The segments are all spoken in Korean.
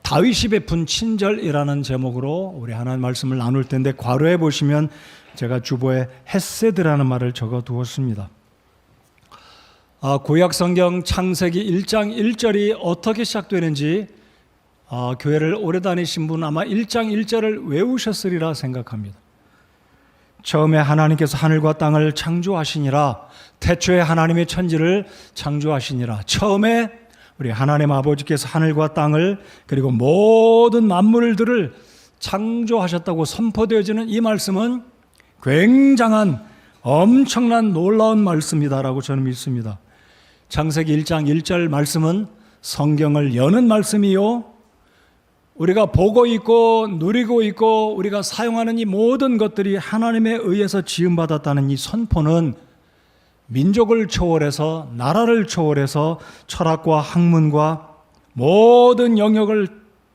다윗이 베푼 친절이라는 제목으로 우리 하나님 말씀을 나눌 텐데, 괄호에 보시면 제가 주보에 헤세드라는 말을 적어 두었습니다. 구약 성경 창세기 1장 1절이 어떻게 시작되는지 교회를 오래 다니신 분 아마 1장 1절을 외우셨으리라 생각합니다. 처음에 하나님께서 하늘과 땅을 창조하시니라. 태초에 하나님의 천지를 창조하시니라. 처음에 우리 하나님 아버지께서 하늘과 땅을 그리고 모든 만물들을 창조하셨다고 선포되어지는 이 말씀은 굉장한 엄청난 놀라운 말씀이다라고 저는 믿습니다. 창세기 1장 1절 말씀은 성경을 여는 말씀이요, 우리가 보고 있고 누리고 있고 우리가 사용하는 이 모든 것들이 하나님에 의해서 지음받았다는 이 선포는 민족을 초월해서, 나라를 초월해서 철학과 학문과 모든 영역을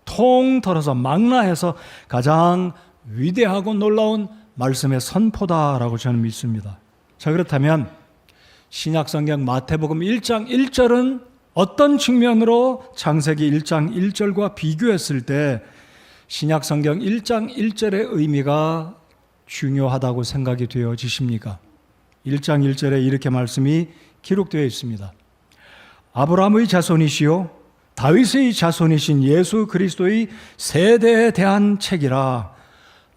통틀어서 망라해서 가장 위대하고 놀라운 말씀의 선포다라고 저는 믿습니다. 자, 그렇다면 신약성경 마태복음 1장 1절은 어떤 측면으로 창세기 1장 1절과 비교했을 때 신약성경 1장 1절의 의미가 중요하다고 생각이 되어지십니까? 1장 1절에 이렇게 말씀이 기록되어 있습니다. 아브라함의 자손이시요 다윗의 자손이신 예수 그리스도의 세대에 대한 책이라.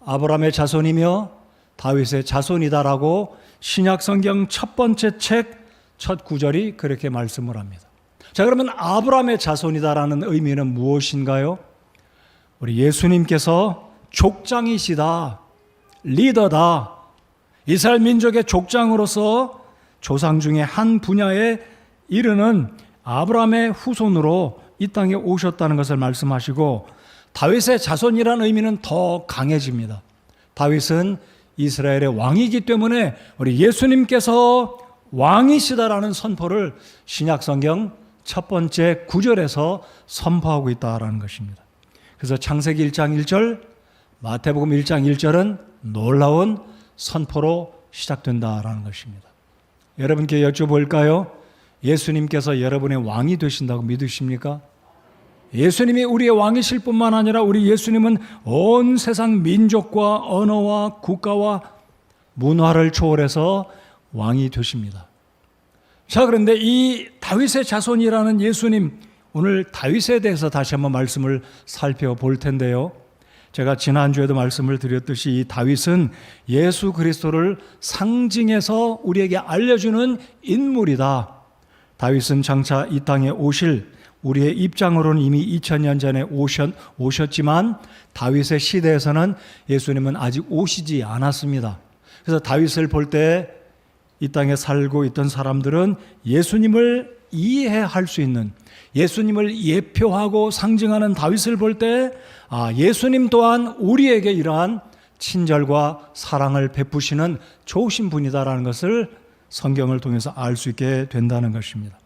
아브라함의 자손이며 다윗의 자손이다라고 신약성경 첫 번째 책 첫 구절이 그렇게 말씀을 합니다. 자, 그러면 아브라함의 자손이다라는 의미는 무엇인가요? 우리 예수님께서 족장이시다, 리더다, 이스라엘 민족의 족장으로서 조상 중에 한 분야에 이르는 아브라함의 후손으로 이 땅에 오셨다는 것을 말씀하시고, 다윗의 자손이라는 의미는 더 강해집니다. 다윗은 이스라엘의 왕이기 때문에 우리 예수님께서 왕이시다라는 선포를 신약성경 첫 번째 구절에서 선포하고 있다라는 것입니다. 그래서 창세기 1장 1절, 마태복음 1장 1절은 놀라운 선포로 시작된다라는 것입니다. 여러분께 여쭤볼까요? 예수님께서 여러분의 왕이 되신다고 믿으십니까? 예수님이 우리의 왕이실 뿐만 아니라 우리 예수님은 온 세상 민족과 언어와 국가와 문화를 초월해서 왕이 되십니다. 자, 그런데 이 다윗의 자손이라는 예수님, 오늘 다윗에 대해서 다시 한번 말씀을 살펴볼 텐데요. 제가 지난주에도 말씀을 드렸듯이 이 다윗은 예수 그리스도를 상징해서 우리에게 알려주는 인물이다. 다윗은 장차 이 땅에 오실, 우리의 입장으로는 이미 2000년 전에 오셨지만 다윗의 시대에서는 예수님은 아직 오시지 않았습니다. 그래서 다윗을 볼 때 이 땅에 살고 있던 사람들은 예수님을 이해할 수 있는, 예수님을 예표하고 상징하는 다윗을 볼 때 예수님 또한 우리에게 이러한 친절과 사랑을 베푸시는 좋으신 분이다라는 것을 성경을 통해서 알 수 있게 된다는 것입니다.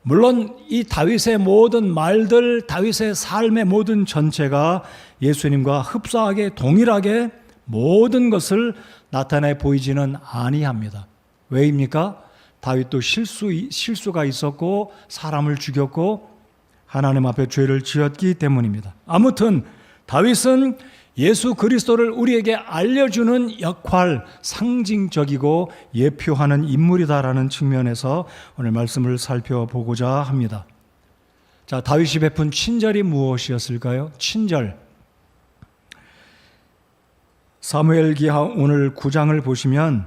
물론 이 다윗의 모든 말들, 다윗의 삶의 모든 전체가 예수님과 흡사하게 동일하게 모든 것을 나타내 보이지는 아니합니다. 왜입니까? 다윗도 실수가 있었고 사람을 죽였고 하나님 앞에 죄를 지었기 때문입니다. 아무튼 다윗은 예수 그리스도를 우리에게 알려주는 역할, 상징적이고 예표하는 인물이다라는 측면에서 오늘 말씀을 살펴보고자 합니다. 자, 다윗이 베푼 친절이 무엇이었을까요? 친절. 사무엘기하 오늘 9장을 보시면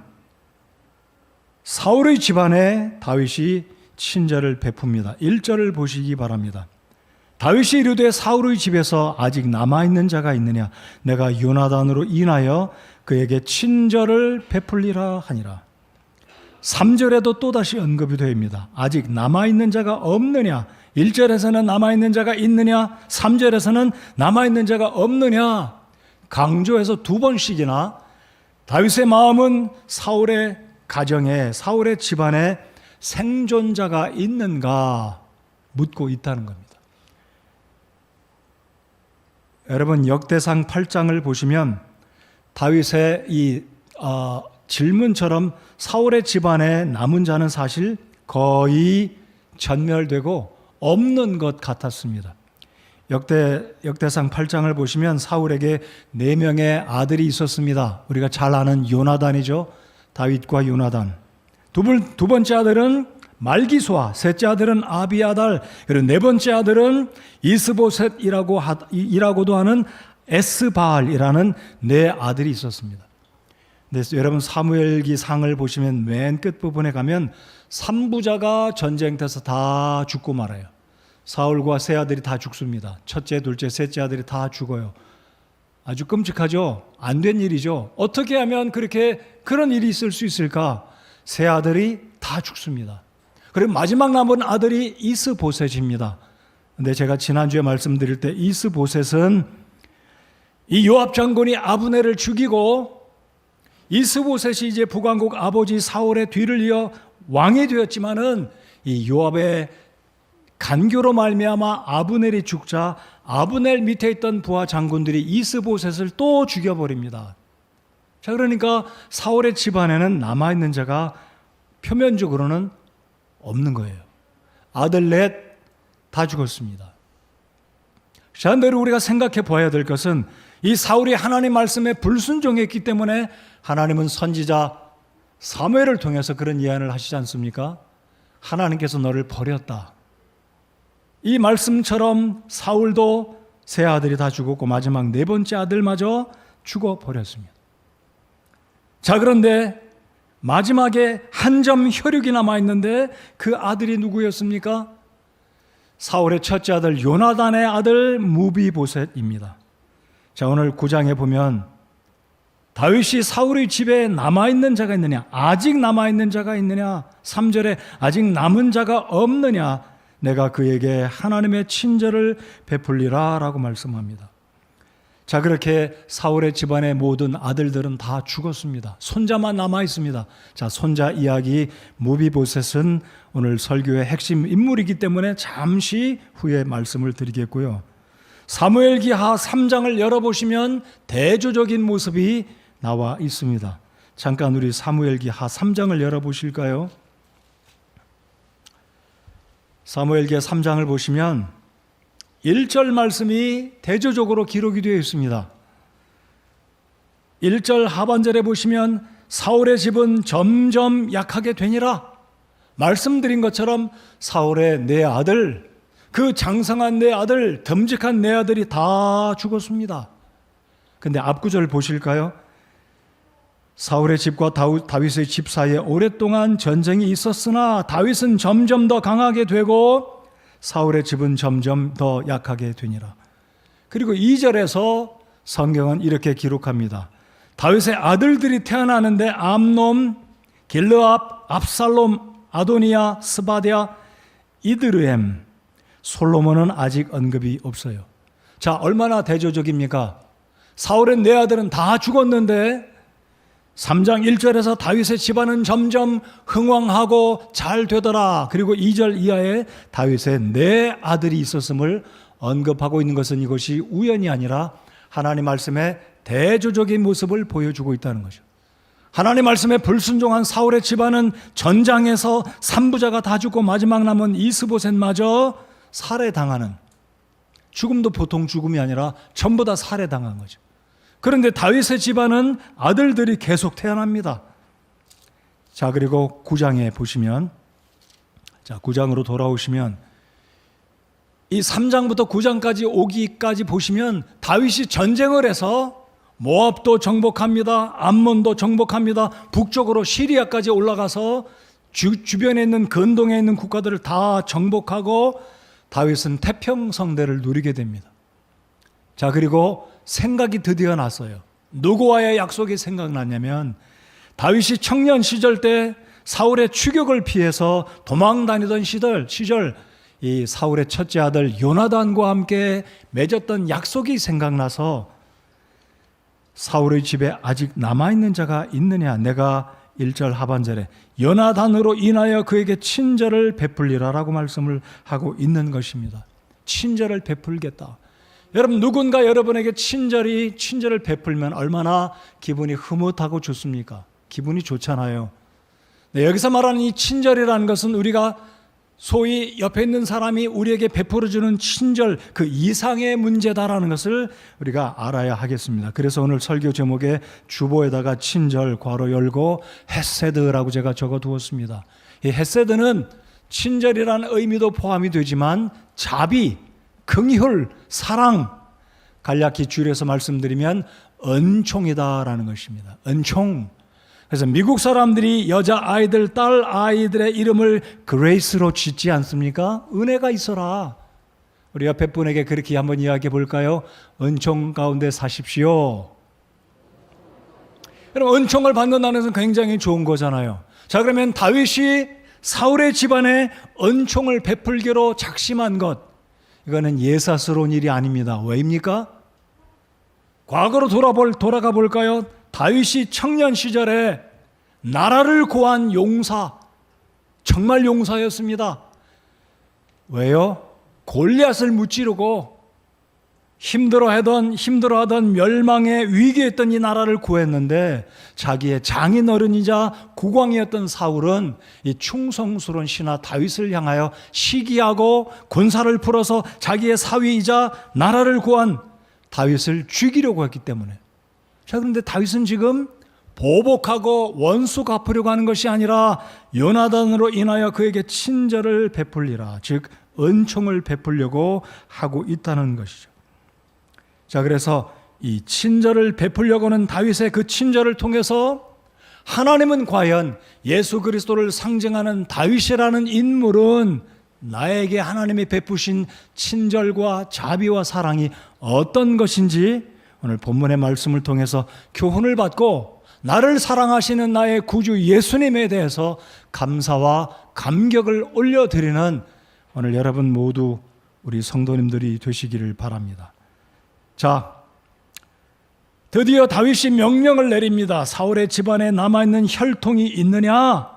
사울의 집안에 다윗이 친절을 베풉니다. 1절을 보시기 바랍니다. 다윗이 이르되 사울의 집에서 아직 남아있는 자가 있느냐? 내가 요나단으로 인하여 그에게 친절을 베풀리라 하니라. 3절에도 또다시 언급이 됩니다. 아직 남아있는 자가 없느냐? 1절에서는 남아있는 자가 있느냐? 3절에서는 남아있는 자가 없느냐? 강조해서 두 번씩이나 다윗의 마음은 사울의 가정에, 사울의 집안에 생존자가 있는가 묻고 있다는 겁니다. 여러분, 역대상 8장을 보시면 다윗의 이 질문처럼 사울의 집안에 남은 자는 사실 거의 전멸되고 없는 것 같았습니다. 역대상 8장을 보시면 사울에게 4명의 아들이 있었습니다. 우리가 잘 아는 요나단이죠. 다윗과 요나단. 두 번째 아들은 말기수아, 셋째 아들은 아비아달, 그리고 네 번째 아들은 이스보셋이라고도 하는 에스바알이라는 네 아들이 있었습니다. 근데 여러분 사무엘기 상을 보시면 맨 끝부분에 가면 3부자가 전쟁터에서 다 죽고 말아요. 사울과 세 아들이 다 죽습니다. 첫째, 둘째, 셋째 아들이 다 죽어요. 아주 끔찍하죠? 안 된 일이죠? 어떻게 하면 그런 일이 있을 수 있을까? 세 아들이 다 죽습니다. 그리고 마지막 남은 아들이 이스보셋입니다. 근데 제가 지난주에 말씀드릴 때 이스보셋은 이 요압 장군이 아브넬을 죽이고 이스보셋이 이제 북왕국 아버지 사울의 뒤를 이어 왕이 되었지만은 이 요압의 간교로 말미암아 아브넬이 죽자 아브넬 밑에 있던 부하 장군들이 이스보셋을 또 죽여버립니다. 자, 그러니까 사울의 집안에는 남아있는 자가 표면적으로는 없는 거예요. 아들 넷 다 죽었습니다. 자, 근데로 우리가 생각해 봐야 될 것은 이 사울이 하나님 말씀에 불순종했기 때문에 하나님은 선지자 사무엘을 통해서 그런 예언을 하시지 않습니까? 하나님께서 너를 버렸다. 이 말씀처럼 사울도 세 아들이 다 죽었고 마지막 네 번째 아들마저 죽어버렸습니다. 자, 그런데 마지막에 한 점 혈육이 남아있는데 그 아들이 누구였습니까? 사울의 첫째 아들 요나단의 아들 무비보셋입니다. 자, 오늘 9장에 보면 다윗이 사울의 집에 남아있는 자가 있느냐, 아직 남아있는 자가 있느냐, 3절에 아직 남은 자가 없느냐, 내가 그에게 하나님의 친절을 베풀리라 라고 말씀합니다. 자, 그렇게 사울의 집안의 모든 아들들은 다 죽었습니다. 손자만 남아있습니다. 자, 손자 이야기 무비보셋은 오늘 설교의 핵심 인물이기 때문에 잠시 후에 말씀을 드리겠고요. 사무엘기 하 3장을 열어보시면 대조적인 모습이 나와 있습니다. 잠깐 우리 사무엘기 하 3장을 열어보실까요? 사무엘기 3장을 보시면 1절 말씀이 대조적으로 기록이 되어 있습니다. 1절 하반절에 보시면 사울의 집은 점점 약하게 되니라. 말씀드린 것처럼 사울의 네 아들, 그 장성한 네 아들, 듬직한 네 아들이 다 죽었습니다. 근데 앞구절 보실까요? 사울의 집과 다윗의 집 사이에 오랫동안 전쟁이 있었으나 다윗은 점점 더 강하게 되고 사울의 집은 점점 더 약하게 되니라. 그리고 2절에서 성경은 이렇게 기록합니다. 다윗의 아들들이 태어나는데 암놈, 길르압, 압살롬, 아도니아, 스바디아, 이드르엠, 솔로몬은 아직 언급이 없어요. 자, 얼마나 대조적입니까? 사울의 네 아들은 다 죽었는데 3장 1절에서 다윗의 집안은 점점 흥왕하고 잘 되더라. 그리고 2절 이하에 다윗의 네 아들이 있었음을 언급하고 있는 것은 이것이 우연이 아니라 하나님 말씀의 대조적인 모습을 보여주고 있다는 거죠. 하나님 말씀에 불순종한 사울의 집안은 전장에서 3부자가 다 죽고 마지막 남은 이스보셋마저 살해당하는, 죽음도 보통 죽음이 아니라 전부 다 살해당한 거죠. 그런데 다윗의 집안은 아들들이 계속 태어납니다. 자, 그리고 9장에 보시면, 자, 9장으로 돌아오시면 이 3장부터 9장까지 오기까지 보시면 다윗이 전쟁을 해서 모압도 정복합니다. 암몬도 정복합니다. 북쪽으로 시리아까지 올라가서 주변에 있는 근동에 있는 국가들을 다 정복하고 다윗은 태평성대를 누리게 됩니다. 자, 그리고 생각이 드디어 났어요. 누구와의 약속이 생각났냐면 다윗이 청년 시절 때 사울의 추격을 피해서 도망 다니던 시절 이 사울의 첫째 아들 요나단과 함께 맺었던 약속이 생각나서 사울의 집에 아직 남아있는 자가 있느냐, 내가 1절 하반절에 요나단으로 인하여 그에게 친절을 베풀리라라고 말씀을 하고 있는 것입니다. 친절을 베풀겠다. 여러분, 누군가 여러분에게 친절을 베풀면 얼마나 기분이 흐뭇하고 좋습니까? 기분이 좋잖아요. 네, 여기서 말하는 이 친절이라는 것은 우리가 소위 옆에 있는 사람이 우리에게 베풀어주는 친절, 그 이상의 문제다라는 것을 우리가 알아야 하겠습니다. 그래서 오늘 설교 제목에 주보에다가 친절 괄호 열고 헤세드라고 제가 적어두었습니다. 이 헤세드는 친절이라는 의미도 포함이 되지만 자비, 긍휼, 사랑, 간략히 줄여서 말씀드리면 은총이다라는 것입니다. 은총. 그래서 미국 사람들이 여자아이들, 딸아이들의 이름을 그레이스로 짓지 않습니까? 은혜가 있어라. 우리 옆에 분에게 그렇게 한번 이야기해 볼까요? 은총 가운데 사십시오. 여러분, 은총을 받는다는 것은 굉장히 좋은 거잖아요. 자, 그러면 다윗이 사울의 집안에 은총을 베풀기로 작심한 것, 이거는 예사스러운 일이 아닙니다. 왜입니까? 과거로 돌아가 볼까요? 다윗이 청년 시절에 나라를 구한 용사, 정말 용사였습니다. 왜요? 골리앗을 무찌르고 힘들어하던 멸망의 위기에 있던 이 나라를 구했는데 자기의 장인어른이자 국왕이었던 사울은 이 충성스러운 신하 다윗을 향하여 시기하고 군사를 풀어서 자기의 사위이자 나라를 구한 다윗을 죽이려고 했기 때문에. 자, 그런데 다윗은 지금 보복하고 원수 갚으려고 하는 것이 아니라 요나단으로 인하여 그에게 친절을 베풀리라, 즉 은총을 베풀려고 하고 있다는 것이죠. 자, 그래서 이 친절을 베풀려고 하는 다윗의 그 친절을 통해서 하나님은 과연 예수 그리스도를 상징하는 다윗이라는 인물은 나에게 하나님이 베푸신 친절과 자비와 사랑이 어떤 것인지 오늘 본문의 말씀을 통해서 교훈을 받고 나를 사랑하시는 나의 구주 예수님에 대해서 감사와 감격을 올려드리는 오늘 여러분 모두 우리 성도님들이 되시기를 바랍니다. 자, 드디어 다윗이 명령을 내립니다. 사울의 집안에 남아있는 혈통이 있느냐?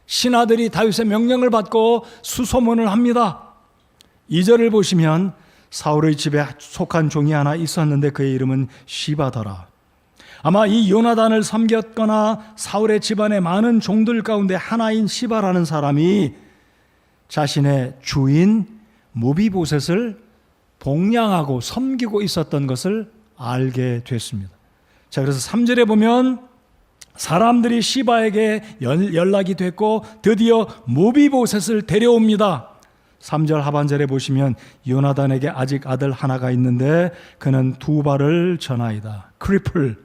신하들이 다윗의 명령을 받고 수소문을 합니다. 2절을 보시면 사울의 집에 속한 종이 하나 있었는데 그의 이름은 시바더라. 아마 이 요나단을 섬겼거나 사울의 집안의 많은 종들 가운데 하나인 시바라는 사람이 자신의 주인 무비보셋을 복양하고 섬기고 있었던 것을 알게 됐습니다. 자, 그래서 3절에 보면 사람들이 시바에게 연락이 됐고 드디어 무비보셋을 데려옵니다. 3절 하반절에 보시면 요나단에게 아직 아들 하나가 있는데 그는 두 발을 전하이다. 크리플,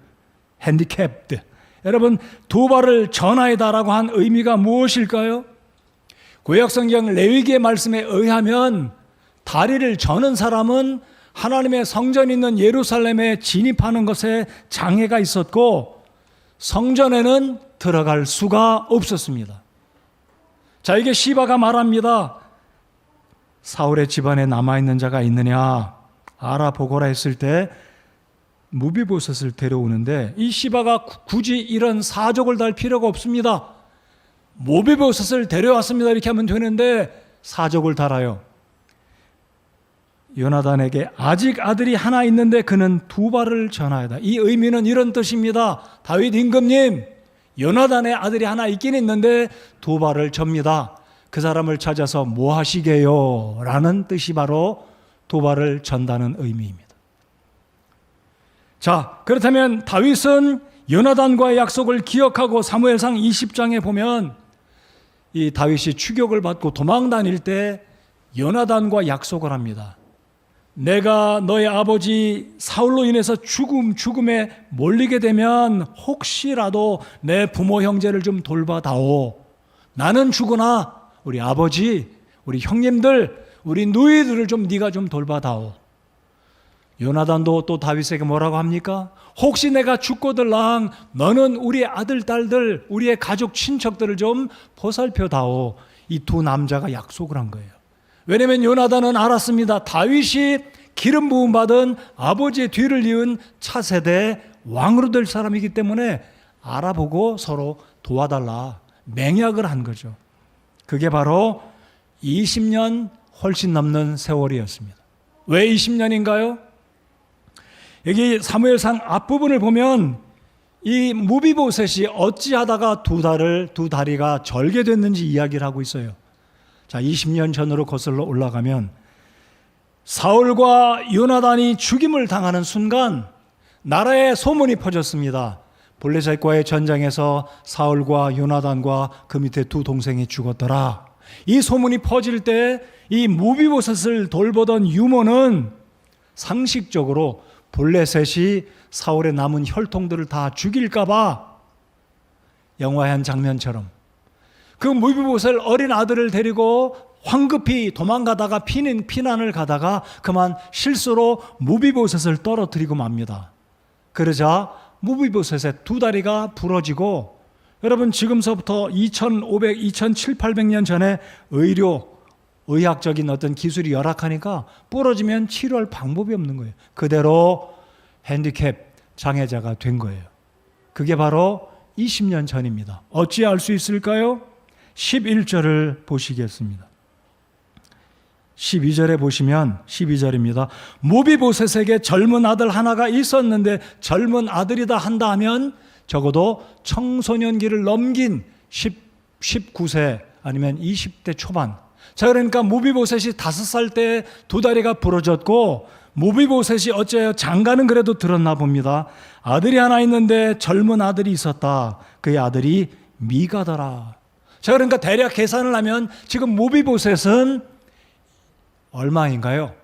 핸디캡드. 여러분, 두 발을 전하이다라고 한 의미가 무엇일까요? 구약성경 레위기의 말씀에 의하면 다리를 저는 사람은 하나님의 성전이 있는 예루살렘에 진입하는 것에 장애가 있었고 성전에는 들어갈 수가 없었습니다. 자, 이게 시바가 말합니다. 사울의 집안에 남아있는 자가 있느냐 알아보거라 했을 때 무비보셋을 데려오는데 이 시바가 굳이 이런 사족을 달 필요가 없습니다. 무비보셋을 데려왔습니다 이렇게 하면 되는데 사족을 달아요. 요나단에게 아직 아들이 하나 있는데 그는 두 발을 전하여다. 이 의미는 이런 뜻입니다. 다윗 임금님, 요나단의 아들이 하나 있긴 있는데 두 발을 접니다. 그 사람을 찾아서 뭐 하시게요? 라는 뜻이 바로 두 발을 전다는 의미입니다. 자, 그렇다면 다윗은 요나단과의 약속을 기억하고 사무엘상 20장에 보면 이 다윗이 추격을 받고 도망 다닐 때 요나단과 약속을 합니다. 내가 너의 아버지 사울로 인해서 죽음에 몰리게 되면 혹시라도 내 부모 형제를 좀 돌봐다오. 나는 죽으나 우리 아버지, 우리 형님들, 우리 누이들을 좀 네가 좀 돌봐다오. 요나단도 또 다윗에게 뭐라고 합니까? 혹시 내가 죽거들랑 너는 우리의 아들, 딸들, 우리의 가족, 친척들을 좀 보살펴다오. 이 두 남자가 약속을 한 거예요. 왜냐하면 요나단은 알았습니다. 다윗이 기름 부음 받은 아버지의 뒤를 이은 차세대 왕으로 될 사람이기 때문에 알아보고 서로 도와달라 맹약을 한 거죠. 그게 바로 20년 훨씬 넘는 세월이었습니다. 왜 20년인가요? 여기 사무엘상 앞부분을 보면 이 무비보셋이 어찌하다가 두 다리가 절게 됐는지 이야기를 하고 있어요. 자, 20년 전으로 거슬러 올라가면 사울과 요나단이 죽임을 당하는 순간 나라에 소문이 퍼졌습니다. 블레셋과의 전장에서 사울과 요나단과 그 밑에 두 동생이 죽었더라. 이 소문이 퍼질 때 이 무비보셋을 돌보던 유모는 상식적으로 블레셋이 사울의 남은 혈통들을 다 죽일까 봐 영화의 한 장면처럼 그 무비보셋 어린 아들을 데리고 황급히 도망가다가 피난을 가다가 그만 실수로 무비보셋을 떨어뜨리고 맙니다. 그러자 무비보셋의 두 다리가 부러지고, 여러분 지금서부터 2700년 전에 의학적인 어떤 기술이 열악하니까 부러지면 치료할 방법이 없는 거예요. 그대로 핸디캡 장애자가 된 거예요. 그게 바로 20년 전입니다. 어찌 알 수 있을까요? 11절을 보시겠습니다. 12절에 보시면 12절입니다. 무비보셋에게 젊은 아들 하나가 있었는데, 젊은 아들이다 한다 하면 적어도 청소년기를 넘긴 19세 아니면 20대 초반. 자, 그러니까 무비보셋이 5살 때 두 다리가 부러졌고, 무비보셋이 어째요? 장가는 그래도 들었나 봅니다. 아들이 하나 있는데 젊은 아들이 있었다. 그의 아들이 미가더라. 자, 그러니까 대략 계산을 하면 지금 무비보셋은 얼마인가요?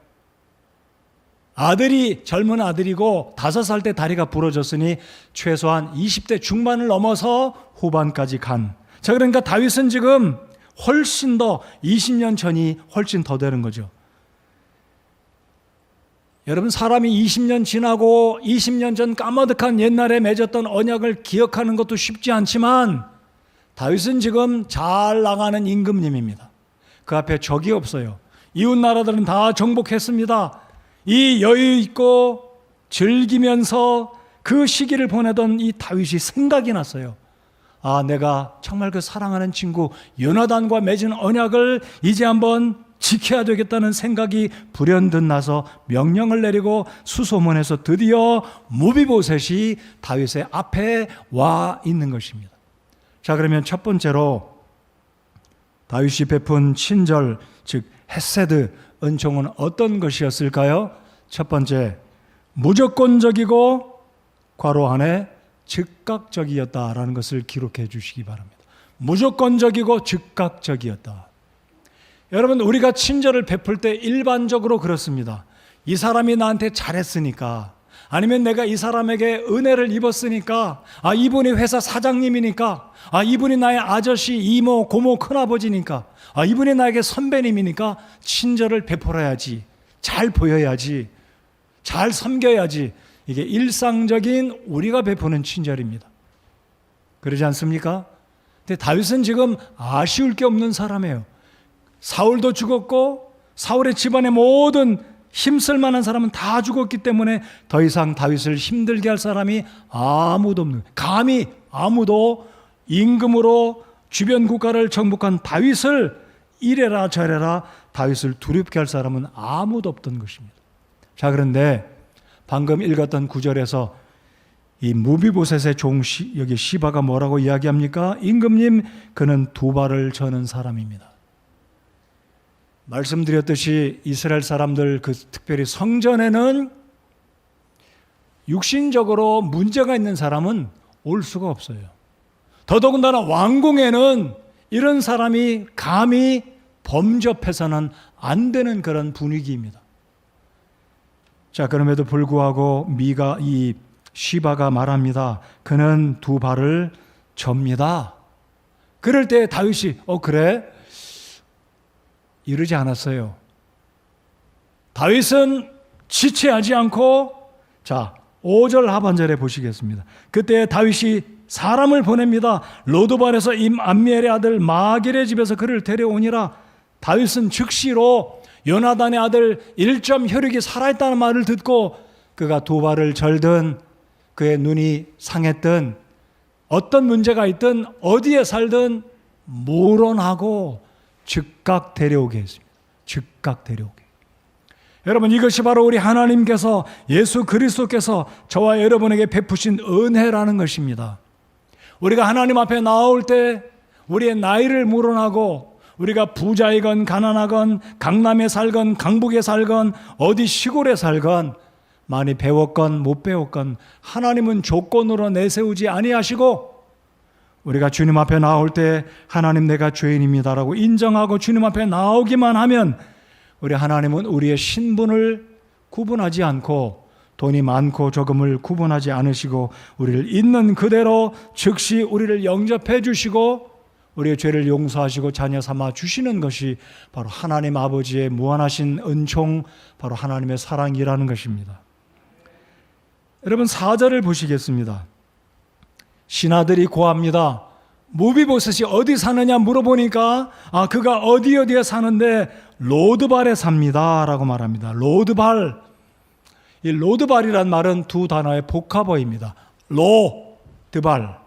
젊은 아들이고 5살 때 다리가 부러졌으니 최소한 20대 중반을 넘어서 후반까지 간. 자, 그러니까 다윗은 지금 훨씬 더 20년 전이 훨씬 더 되는 거죠. 여러분, 사람이 20년 지나고 20년 전 까마득한 옛날에 맺었던 언약을 기억하는 것도 쉽지 않지만, 다윗은 지금 잘 나가는 임금님입니다. 그 앞에 적이 없어요. 이웃 나라들은 다 정복했습니다. 이 여유 있고 즐기면서 그 시기를 보내던 이 다윗이 생각이 났어요. 아, 내가 정말 그 사랑하는 친구 요나단과 맺은 언약을 이제 한번 지켜야 되겠다는 생각이 불현듯 나서 명령을 내리고 수소문해서 드디어 무비보셋이 다윗의 앞에 와 있는 것입니다. 자, 그러면 첫 번째로 다윗이 베푼 친절, 즉 헤세드, 은총은 어떤 것이었을까요? 첫 번째, 무조건적이고 괄호 안에 즉각적이었다라는 것을 기록해 주시기 바랍니다. 무조건적이고 즉각적이었다. 여러분, 우리가 친절을 베풀 때 일반적으로 그렇습니다. 이 사람이 나한테 잘했으니까, 아니면 내가 이 사람에게 은혜를 입었으니까, 이분이 회사 사장님이니까, 이분이 나의 아저씨, 이모, 고모, 큰아버지니까, 이분이 나에게 선배님이니까 친절을 베풀어야지, 잘 보여야지, 잘 섬겨야지. 이게 일상적인 우리가 베푸는 친절입니다. 그러지 않습니까? 근데 다윗은 지금 아쉬울 게 없는 사람이에요. 사울도 죽었고 사울의 집안의 모든 힘쓸 만한 사람은 다 죽었기 때문에 더 이상 다윗을 힘들게 할 사람이 아무도 없는, 감히 아무도 임금으로 주변 국가를 정복한 다윗을 이래라 저래라 다윗을 두렵게 할 사람은 아무도 없던 것입니다. 자, 그런데 방금 읽었던 구절에서 이 무비보셋의 종 여기 시바가 뭐라고 이야기합니까? 임금님, 그는 두 발을 저는 사람입니다. 말씀드렸듯이 이스라엘 사람들, 특별히 성전에는 육신적으로 문제가 있는 사람은 올 수가 없어요. 더더군다나 왕궁에는 이런 사람이 감히 범접해서는 안 되는 그런 분위기입니다. 자, 그럼에도 불구하고 이 시바가 말합니다. 그는 두 발을 접니다. 그럴 때 다윗이 그래? 이러지 않았어요. 다윗은 지체하지 않고, 자, 5절 하반절에 보시겠습니다. 그때 다윗이 사람을 보냅니다. 로드발에서 암미엘의 아들 마길의 집에서 그를 데려오니라. 다윗은 즉시로 요나단의 아들 1점 혈육이 살아있다는 말을 듣고 그가 두 발을 절든, 그의 눈이 상했든, 어떤 문제가 있든, 어디에 살든 모론하고 즉각 데려오게 했습니다. 즉각 데려오게. 여러분, 이것이 바로 우리 하나님께서, 예수 그리스도께서 저와 여러분에게 베푸신 은혜라는 것입니다. 우리가 하나님 앞에 나올 때 우리의 나이를 모론하고 우리가 부자이건 가난하건 강남에 살건 강북에 살건 어디 시골에 살건 많이 배웠건 못 배웠건 하나님은 조건으로 내세우지 아니하시고 우리가 주님 앞에 나올 때 하나님 내가 죄인입니다라고 인정하고 주님 앞에 나오기만 하면 우리 하나님은 우리의 신분을 구분하지 않고 돈이 많고 적음을 구분하지 않으시고 우리를 있는 그대로 즉시 우리를 영접해 주시고 우리의 죄를 용서하시고 자녀 삼아 주시는 것이 바로 하나님 아버지의 무한하신 은총, 바로 하나님의 사랑이라는 것입니다. 여러분 4절을 보시겠습니다. 신하들이 고합니다. 무비보셋이 어디 사느냐 물어보니까 그가 어디에 사는데 로드발에 삽니다 라고 말합니다. 로드발. 이 로드발이란 말은 두 단어의 복합어입니다. 로드발.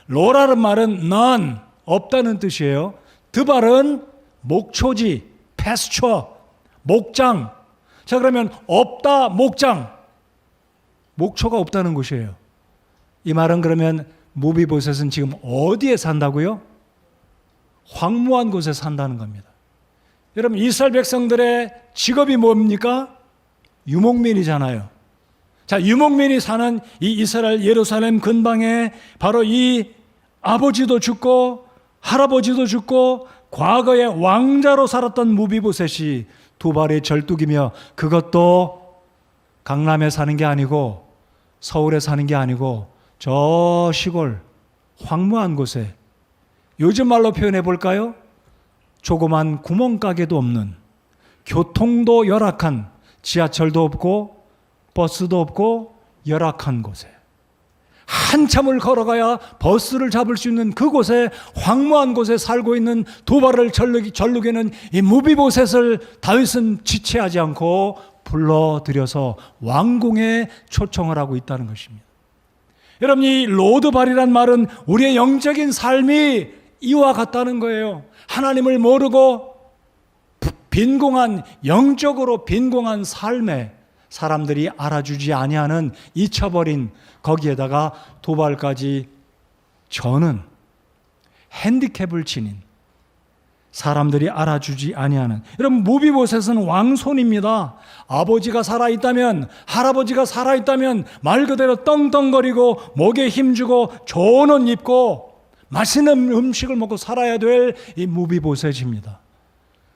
로라는 말은 none, 없다는 뜻이에요. 드발은 목초지, 패스처, 목장. 자, 그러면 없다, 목장. 목초가 없다는 곳이에요. 이 말은 그러면 무비보셋은 지금 어디에 산다고요? 황무한 곳에 산다는 겁니다. 여러분 이스라엘 백성들의 직업이 뭡니까? 유목민이잖아요. 자, 유목민이 사는 이 이스라엘 예루살렘 근방에 바로 이 아버지도 죽고 할아버지도 죽고 과거에 왕자로 살았던 무비보셋이 두 발의 절뚝이며 그것도 강남에 사는 게 아니고 서울에 사는 게 아니고 저 시골 황무한 곳에 요즘 말로 표현해 볼까요? 조그만 구멍가게도 없는 교통도 열악한 지하철도 없고 버스도 없고 열악한 곳에 한참을 걸어가야 버스를 잡을 수 있는 그곳에 황무한 곳에 살고 있는 두 발을 절룩이는 이 무비보셋을 다윗은 지체하지 않고 불러들여서 왕궁에 초청을 하고 있다는 것입니다. 여러분 이 로드발이란 말은 우리의 영적인 삶이 이와 같다는 거예요. 하나님을 모르고 빈공한 영적으로 빈공한 삶에 사람들이 알아주지 아니하는 잊혀버린 거기에다가 도발까지 저는 핸디캡을 지닌 사람들이 알아주지 아니하는 여러분 무비보셋은 왕손입니다. 아버지가 살아있다면 할아버지가 살아있다면 말 그대로 떵떵거리고 목에 힘주고 좋은 옷 입고 맛있는 음식을 먹고 살아야 될 이 무비보셋입니다.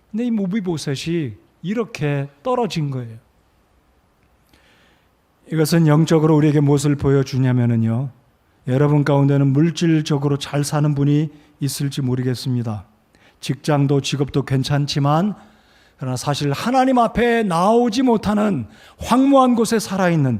근데 이 무비보셋이 이렇게 떨어진 거예요. 이것은 영적으로 우리에게 무엇을 보여주냐면요, 여러분 가운데는 물질적으로 잘 사는 분이 있을지 모르겠습니다. 직장도 직업도 괜찮지만 그러나 사실 하나님 앞에 나오지 못하는 황무한 곳에 살아있는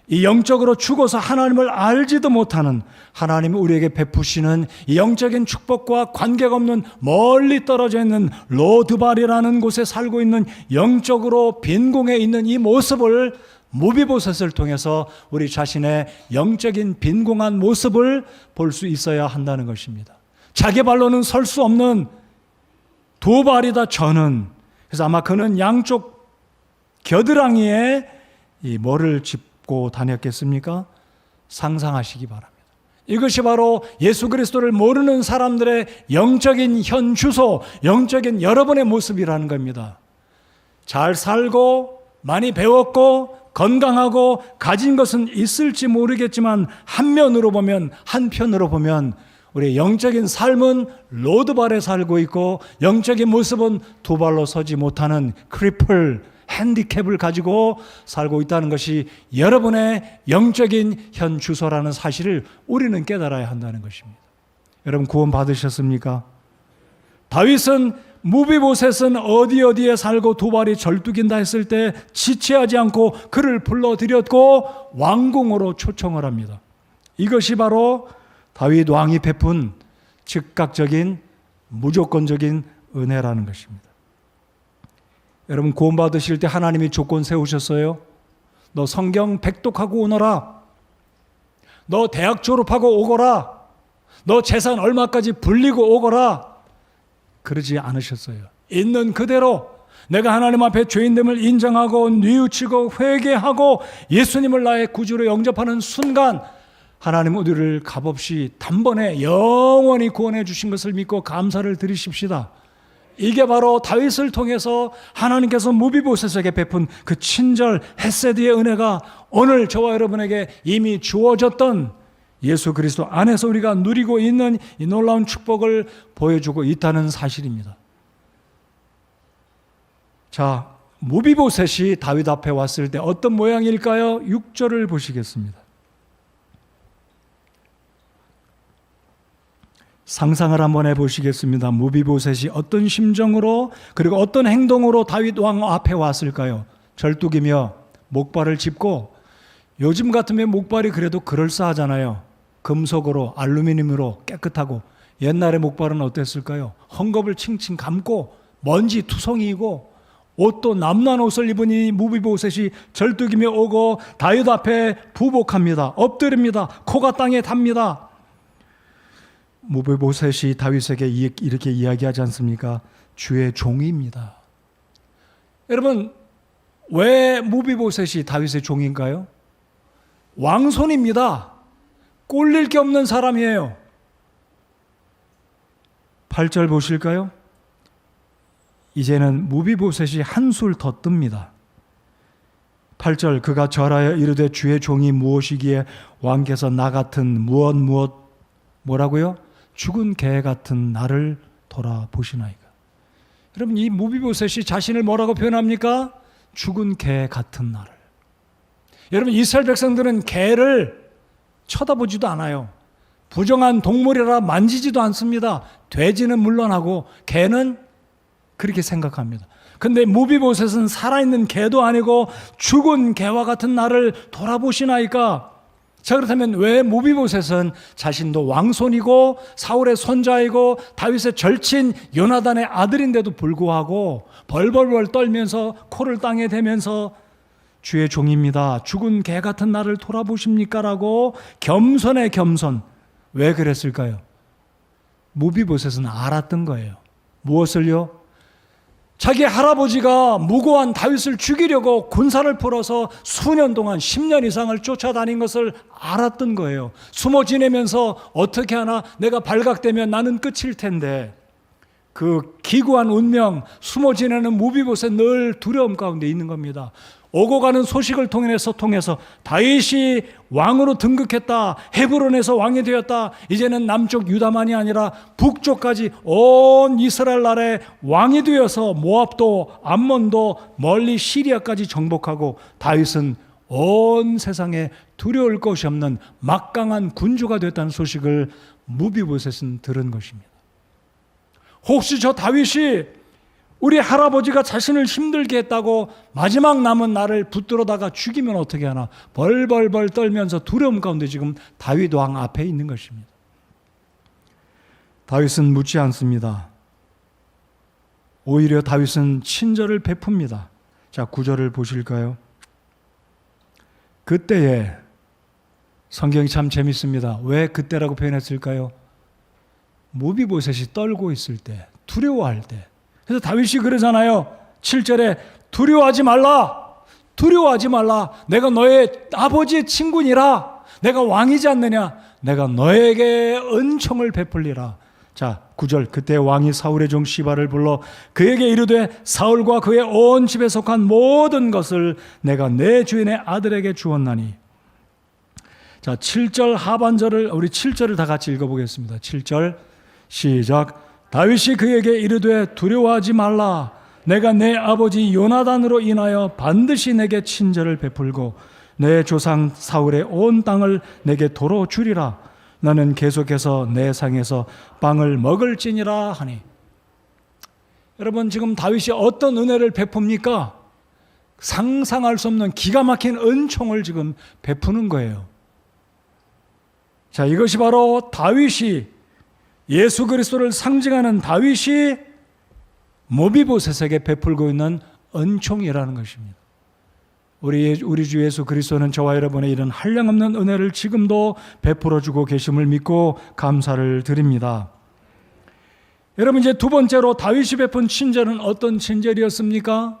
이 영적으로 죽어서 하나님을 알지도 못하는 하나님이 우리에게 베푸시는 이 영적인 축복과 관계가 없는 멀리 떨어져 있는 로드발이라는 곳에 살고 있는 영적으로 빈공에 있는 이 모습을 무비보셋을 통해서 우리 자신의 영적인 빈공한 모습을 볼 수 있어야 한다는 것입니다. 자기 발로는 설 수 없는 두 발이다 저는. 그래서 아마 그는 양쪽 겨드랑이에 이 뭐를 짚고 다녔겠습니까? 상상하시기 바랍니다. 이것이 바로 예수 그리스도를 모르는 사람들의 영적인 현 주소, 영적인 여러분의 모습이라는 겁니다. 잘 살고 많이 배웠고 건강하고 가진 것은 있을지 모르겠지만 한편으로 보면 우리의 영적인 삶은 로드발에 살고 있고 영적인 모습은 두 발로 서지 못하는 크리플, 핸디캡을 가지고 살고 있다는 것이 여러분의 영적인 현 주소라는 사실을 우리는 깨달아야 한다는 것입니다. 여러분 구원 받으셨습니까? 다윗은 무비보셋은 어디에 살고 두 발이 절뚝인다 했을 때 지체하지 않고 그를 불러들였고 왕궁으로 초청을 합니다. 이것이 바로 다윗 왕이 베푼 즉각적인 무조건적인 은혜라는 것입니다. 여러분 구원 받으실 때 하나님이 조건 세우셨어요. 너 성경 백독하고 오너라. 너 대학 졸업하고 오거라. 너 재산 얼마까지 불리고 오거라. 그러지 않으셨어요. 있는 그대로 내가 하나님 앞에 죄인됨을 인정하고 뉘우치고 회개하고 예수님을 나의 구주로 영접하는 순간 하나님 우리를 값없이 단번에 영원히 구원해 주신 것을 믿고 감사를 드리십시다. 이게 바로 다윗을 통해서 하나님께서 무비보셋에게 베푼 그 친절 헤세드의 은혜가 오늘 저와 여러분에게 이미 주어졌던 예수 그리스도 안에서 우리가 누리고 있는 이 놀라운 축복을 보여주고 있다는 사실입니다. 자, 무비보셋이 다윗 앞에 왔을 때 어떤 모양일까요? 6절을 보시겠습니다. 상상을 한번 해보시겠습니다. 무비보셋이 어떤 심정으로 그리고 어떤 행동으로 다윗 왕 앞에 왔을까요? 절뚝이며 목발을 짚고, 요즘 같으면 목발이 그래도 그럴싸하잖아요. 금속으로 알루미늄으로 깨끗하고, 옛날의 목발은 어땠을까요? 헝겊을 칭칭 감고 먼지 투성이고 옷도 남난 옷을 입은 이 무비보셋이 절뚝이며 오고 다윗 앞에 부복합니다. 엎드립니다. 코가 땅에 닿습니다. 무비보셋이 다윗에게 이렇게 이야기하지 않습니까? 주의 종입니다. 여러분, 왜 무비보셋이 다윗의 종인가요? 왕손입니다. 꼴릴 게 없는 사람이에요. 8절 보실까요? 이제는 무비보셋이 한술 더 뜹니다. 8절, 그가 절하여 이르되 주의 종이 무엇이기에 왕께서 나 같은 뭐라고요? 죽은 개 같은 나를 돌아보시나이까. 여러분, 이 무비보셋이 자신을 뭐라고 표현합니까? 죽은 개 같은 나를. 여러분, 이스라엘 백성들은 개를 쳐다보지도 않아요. 부정한 동물이라 만지지도 않습니다. 돼지는 물론하고 개는 그렇게 생각합니다. 근데 무비보셋은 살아있는 개도 아니고 죽은 개와 같은 나를 돌아보시나이까. 자, 그렇다면 왜 무비보셋은 자신도 왕손이고 사울의 손자이고 다윗의 절친 요나단의 아들인데도 불구하고 벌벌벌 떨면서 코를 땅에 대면서 주의 종입니다, 죽은 개 같은 나를 돌아보십니까? 라고 겸손의 겸손. 왜 그랬을까요? 무비보셋은 알았던 거예요. 무엇을요? 자기 할아버지가 무고한 다윗을 죽이려고 군사를 풀어서 수년 동안 10년 이상을 쫓아다닌 것을 알았던 거예요. 숨어 지내면서 어떻게 하나 내가 발각되면 나는 끝일 텐데, 그 기구한 운명, 숨어 지내는 무비보셋 늘 두려움 가운데 있는 겁니다. 오고 가는 소식을 통해서 다윗이 왕으로 등극했다, 헤브론에서 왕이 되었다, 이제는 남쪽 유다만이 아니라 북쪽까지 온 이스라엘 나라의 왕이 되어서 모압도 암몬도 멀리 시리아까지 정복하고 다윗은 온 세상에 두려울 것이 없는 막강한 군주가 됐다는 소식을 무비보셋은 들은 것입니다. 혹시 저 다윗이 우리 할아버지가 자신을 힘들게 했다고 마지막 남은 나를 붙들어다가 죽이면 어떻게 하나, 벌벌벌 떨면서 두려움 가운데 지금 다윗 왕 앞에 있는 것입니다. 다윗은 묻지 않습니다. 오히려 다윗은 친절을 베풉니다. 자, 9절을 보실까요? 그때에, 성경이 참 재밌습니다. 왜 그때라고 표현했을까요? 무비보셋이 떨고 있을 때, 두려워할 때. 그래서 다윗이 그러잖아요. 7절에 두려워하지 말라. 두려워하지 말라. 내가 너의 아버지의 친구니라. 내가 왕이지 않느냐. 내가 너에게 은총을 베풀리라. 자, 9절, 그때 왕이 사울의 종 시바를 불러 그에게 이르되 사울과 그의 온 집에 속한 모든 것을 내가 내 주인의 아들에게 주었나니. 자, 7절 하반절을, 우리 7절을 다 같이 읽어보겠습니다. 7절 시작. 다윗이 그에게 이르되 두려워하지 말라. 내가 내 아버지 요나단으로 인하여 반드시 내게 친절을 베풀고 내 조상 사울의 온 땅을 내게 도로 주리라. 나는 계속해서 내 상에서 빵을 먹을지니라 하니. 여러분, 지금 다윗이 어떤 은혜를 베풉니까? 상상할 수 없는 기가 막힌 은총을 지금 베푸는 거예요. 자, 이것이 바로 다윗이, 예수 그리스도를 상징하는 다윗이 무비보셋에게 베풀고 있는 은총이라는 것입니다. 우리 주 예수 그리스도는 저와 여러분의 이런 한량없는 은혜를 지금도 베풀어주고 계심을 믿고 감사를 드립니다. 여러분, 이제 두 번째로 다윗이 베푼 친절은 어떤 친절이었습니까?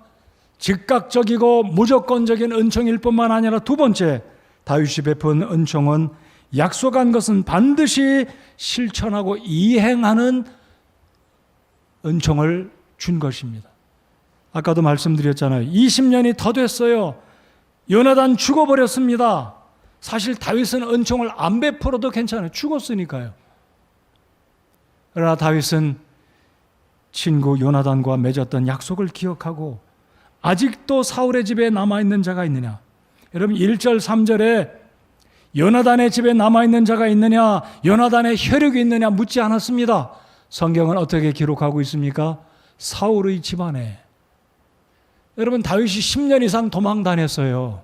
즉각적이고 무조건적인 은총일 뿐만 아니라 두 번째, 다윗이 베푼 은총은 약속한 것은 반드시 실천하고 이행하는 은총을 준 것입니다. 아까도 말씀드렸잖아요. 20년이 더 됐어요. 요나단 죽어버렸습니다. 사실 다윗은 은총을 안 베풀어도 괜찮아요. 죽었으니까요. 그러나 다윗은 친구 요나단과 맺었던 약속을 기억하고 아직도 사울의 집에 남아있는 자가 있느냐. 여러분 1절 3절에 요나단의 집에 남아있는 자가 있느냐, 요나단의 혈육이 있느냐 묻지 않았습니다. 성경은 어떻게 기록하고 있습니까? 사울의 집안에. 여러분 다윗이 10년 이상 도망 다녔어요.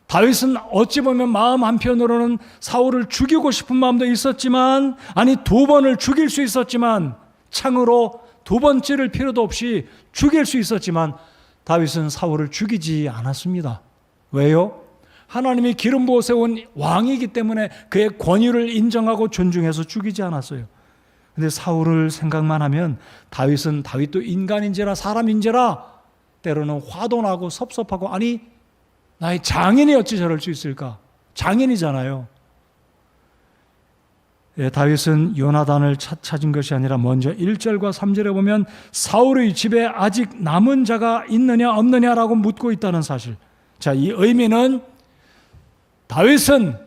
다윗은 어찌 보면 마음 한편으로는 사울을 죽이고 싶은 마음도 있었지만, 아니 2번을 죽일 수 있었지만, 창으로 2번 찌를 필요도 없이 죽일 수 있었지만 다윗은 사울을 죽이지 않았습니다. 왜요? 하나님이 기름 부어 세운 왕이기 때문에 그의 권위를 인정하고 존중해서 죽이지 않았어요. 근데 사울을 생각만 하면 다윗도 인간인지라 사람인지라 때로는 화도 나고 섭섭하고, 아니 나의 장인이 어찌 저럴 수 있을까? 장인이잖아요. 예, 다윗은 요나단을 찾은 것이 아니라 먼저 1절과 3절에 보면 사울의 집에 아직 남은 자가 있느냐 없느냐라고 묻고 있다는 사실. 자, 이 의미는 다윗은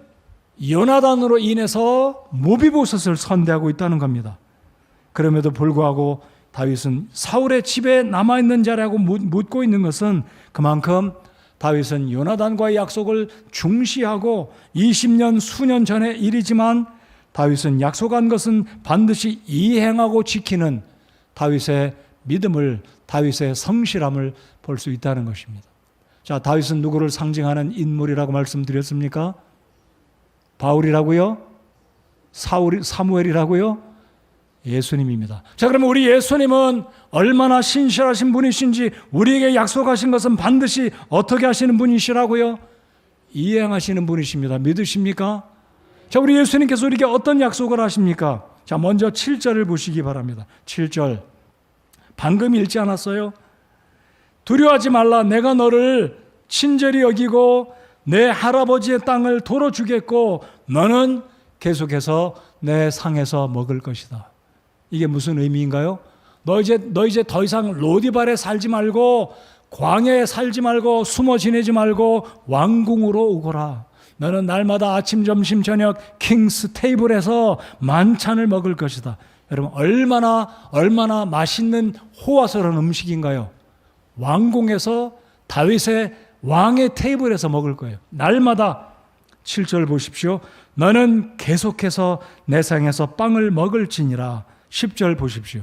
요나단으로 인해서 모비보셋을 선대하고 있다는 겁니다. 그럼에도 불구하고 다윗은 사울의 집에 남아있는 자라고 묻고 있는 것은 그만큼 다윗은 요나단과의 약속을 중시하고 20년 수년 전의 일이지만 다윗은 약속한 것은 반드시 이행하고 지키는 다윗의 믿음을, 다윗의 성실함을 볼 수 있다는 것입니다. 자, 다윗은 누구를 상징하는 인물이라고 말씀드렸습니까? 바울이라고요? 사무엘이라고요? 예수님입니다. 자, 그러면 우리 예수님은 얼마나 신실하신 분이신지, 우리에게 약속하신 것은 반드시 어떻게 하시는 분이시라고요? 이행하시는 분이십니다. 믿으십니까? 자, 우리 예수님께서 우리에게 어떤 약속을 하십니까? 자, 먼저 7절을 보시기 바랍니다. 7절. 방금 읽지 않았어요? 두려워하지 말라. 내가 너를 친절히 여기고 내 할아버지의 땅을 도로 주겠고 너는 계속해서 내 상에서 먹을 것이다. 이게 무슨 의미인가요? 너 이제 더 이상 로디발에 살지 말고 광야에 살지 말고 숨어 지내지 말고 왕궁으로 오거라. 너는 날마다 아침, 점심, 저녁 킹스 테이블에서 만찬을 먹을 것이다. 여러분 얼마나 맛있는 호화스러운 음식인가요? 왕궁에서 다윗의 왕의 테이블에서 먹을 거예요. 날마다. 7절 보십시오. 너는 계속해서 내 상에서 빵을 먹을지니라. 10절 보십시오.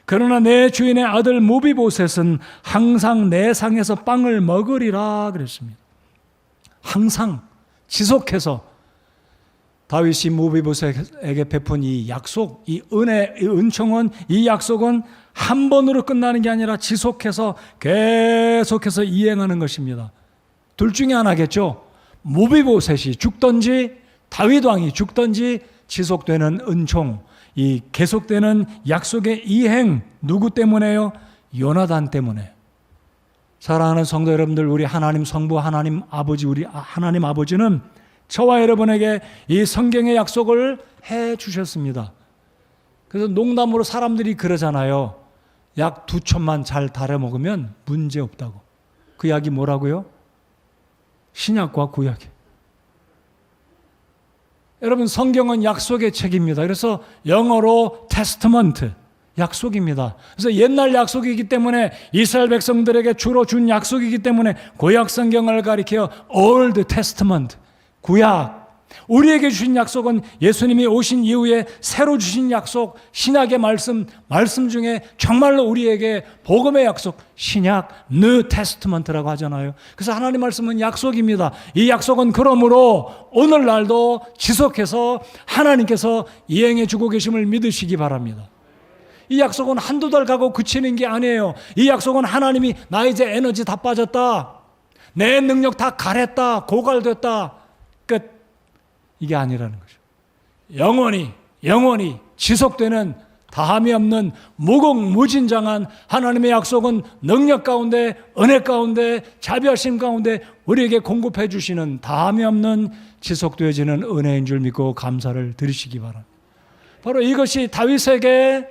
그러나 내 주인의 아들 모비보셋은 항상 내 상에서 빵을 먹으리라 그랬습니다. 항상 지속해서 다윗이 모비보셋에게 베푼 이 약속, 이 은혜, 이 은총은, 이 약속은 한 번으로 끝나는 게 아니라 지속해서 계속해서 이행하는 것입니다. 둘 중에 하나겠죠. 모비보셋이 죽든지 다윗 왕이 죽든지 지속되는 은총, 이 계속되는 약속의 이행, 누구 때문에요? 요나단 때문에. 사랑하는 성도 여러분들, 우리 하나님 성부, 하나님 아버지, 우리 하나님 아버지는 저와 여러분에게 이 성경의 약속을 해 주셨습니다. 그래서 농담으로 사람들이 그러잖아요. 약 2첩만 잘 달여 먹으면 문제 없다고. 그 약이 뭐라고요? 신약과 구약이. 여러분, 성경은 약속의 책입니다. 그래서 영어로 테스트먼트, 약속입니다. 그래서 옛날 약속이기 때문에, 이스라엘 백성들에게 주로 준 약속이기 때문에 구약 성경을 가리켜 Old Testament, 구약. 우리에게 주신 약속은 예수님이 오신 이후에 새로 주신 약속, 신약의 말씀 중에 정말로 우리에게 복음의 약속, 신약, New Testament라고 하잖아요. 그래서 하나님 말씀은 약속입니다. 이 약속은 그러므로 오늘날도 지속해서 하나님께서 이행해 주고 계심을 믿으시기 바랍니다. 이 약속은 한두 달 가고 그치는 게 아니에요. 이 약속은 하나님이 나 이제 에너지 다 빠졌다, 내 능력 다 가랬다, 고갈됐다, 끝. 이게 아니라는 거죠. 영원히 지속되는 다함이 없는 무궁무진장한 하나님의 약속은 능력 가운데, 은혜 가운데, 자비하심 가운데 우리에게 공급해 주시는 다함이 없는 지속되어지는 은혜인 줄 믿고 감사를 드리시기 바랍니다. 바로 이것이 다윗에게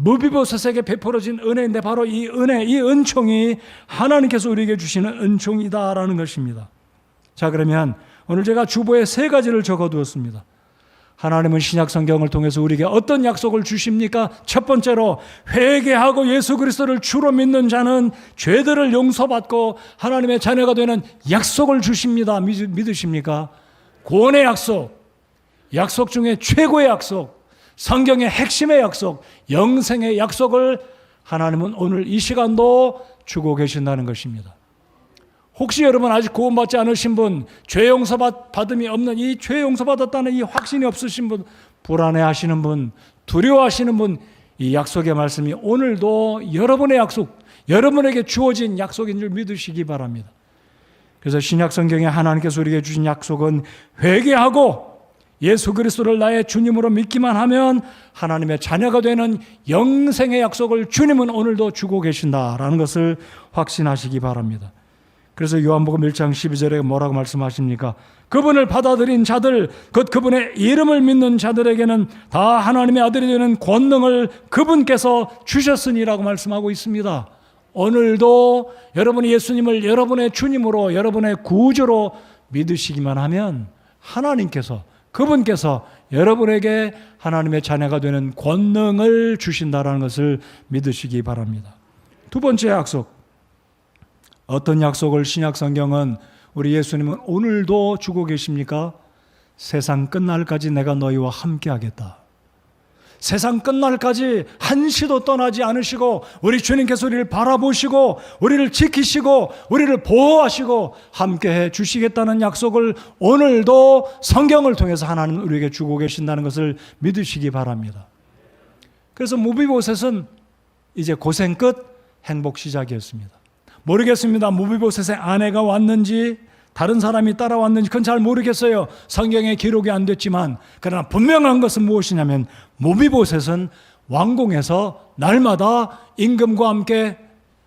무비보셋에게 베풀어진 은혜인데 바로 이 은혜, 이 은총이 하나님께서 우리에게 주시는 은총이다라는 것입니다. 자, 그러면 오늘 제가 주보에 3가지를 적어두었습니다. 하나님은 신약 성경을 통해서 우리에게 어떤 약속을 주십니까? 첫 번째로 회개하고 예수 그리스도를 주로 믿는 자는 죄들을 용서받고 하나님의 자녀가 되는 약속을 주십니다. 믿으십니까? 구원의 약속, 약속 중에 최고의 약속, 성경의 핵심의 약속, 영생의 약속을 하나님은 오늘 이 시간도 주고 계신다는 것입니다. 혹시 여러분 아직 구원받지 않으신 분, 죄 용서받음이 없는 이 죄 용서받았다는 이 확신이 없으신 분, 불안해하시는 분, 두려워하시는 분, 이 약속의 말씀이 오늘도 여러분의 약속, 여러분에게 주어진 약속인 줄 믿으시기 바랍니다. 그래서 신약 성경에 하나님께서 우리에게 주신 약속은 회개하고 예수 그리스도를 나의 주님으로 믿기만 하면 하나님의 자녀가 되는 영생의 약속을 주님은 오늘도 주고 계신다라는 것을 확신하시기 바랍니다. 그래서 요한복음 1장 12절에 뭐라고 말씀하십니까? 그분을 받아들인 자들, 곧 그분의 이름을 믿는 자들에게는 다 하나님의 아들이 되는 권능을 그분께서 주셨으니라고 말씀하고 있습니다. 오늘도 여러분이 예수님을 여러분의 주님으로, 여러분의 구주로 믿으시기만 하면 하나님께서, 그분께서 여러분에게 하나님의 자녀가 되는 권능을 주신다는 것을 믿으시기 바랍니다. 두 번째 약속, 어떤 약속을 신약 성경은 우리 예수님은 오늘도 주고 계십니까? 세상 끝날까지 내가 너희와 함께 하겠다. 세상 끝날까지 한시도 떠나지 않으시고 우리 주님께서 우리를 바라보시고 우리를 지키시고 우리를 보호하시고 함께해 주시겠다는 약속을 오늘도 성경을 통해서 하나님은 우리에게 주고 계신다는 것을 믿으시기 바랍니다. 그래서 무비보셋은 이제 고생 끝 행복 시작이었습니다. 모르겠습니다. 무비보셋의 아내가 왔는지 다른 사람이 따라왔는지 그건 잘 모르겠어요. 성경에 기록이 안 됐지만 그러나 분명한 것은 무엇이냐면 무비보셋은 왕궁에서 날마다 임금과 함께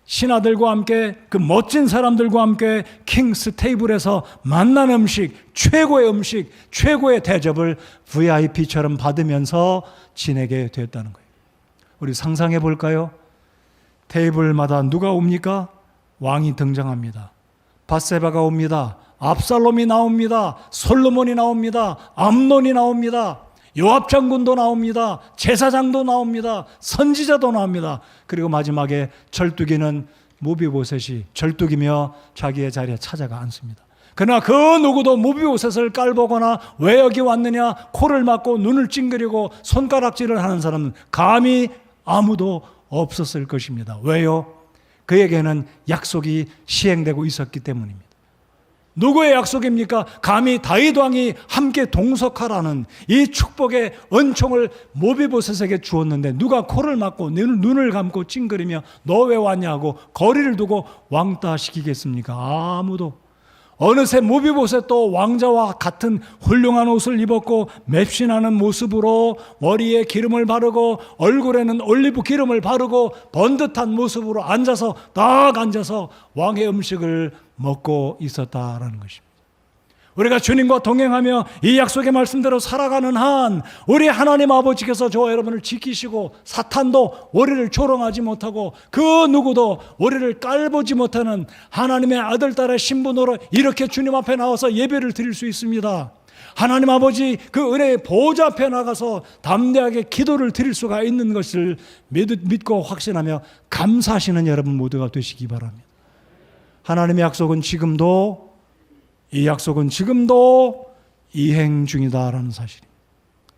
신하들과 함께 그 멋진 사람들과 함께 킹스 테이블에서 만난 음식, 최고의 대접을 VIP처럼 받으면서 지내게 됐다는 거예요. 우리 상상해 볼까요? 테이블마다 누가 옵니까? 왕이 등장합니다. 밧세바가 옵니다. 압살롬이 나옵니다. 솔로몬이 나옵니다. 암논이 나옵니다. 요압 장군도 나옵니다. 제사장도 나옵니다. 선지자도 나옵니다. 그리고 마지막에 절뚝이는 무비보셋이 절뚝이며 자기의 자리에 찾아가 앉습니다. 그러나 그 누구도 무비보셋을 깔보거나 왜 여기 왔느냐, 코를 막고 눈을 찡그리고 손가락질을 하는 사람은 감히 아무도 없었을 것입니다. 왜요? 그에게는 약속이 시행되고 있었기 때문입니다. 누구의 약속입니까? 감히 다윗 왕이 함께 동석하라는 이 축복의 은총을 무비보셋에게 주었는데 누가 코를 막고 눈을 감고 찡그리며 너 왜 왔냐고 거리를 두고 왕따시키겠습니까? 아무도. 어느새 무비보셋도 왕자와 같은 훌륭한 옷을 입었고 맵신하는 모습으로 머리에 기름을 바르고 얼굴에는 올리브 기름을 바르고 번듯한 모습으로 딱 앉아서 왕의 음식을 먹고 있었다라는 것입니다. 우리가 주님과 동행하며 이 약속의 말씀대로 살아가는 한 우리 하나님 아버지께서 저와 여러분을 지키시고 사탄도 우리를 조롱하지 못하고 그 누구도 우리를 깔보지 못하는 하나님의 아들, 딸의 신분으로 이렇게 주님 앞에 나와서 예배를 드릴 수 있습니다. 하나님 아버지 그 은혜의 보좌 앞에 나가서 담대하게 기도를 드릴 수가 있는 것을 믿고 확신하며 감사하시는 여러분 모두가 되시기 바랍니다. 하나님의 약속은 지금도, 이 약속은 지금도 이행 중이다라는 사실입니다.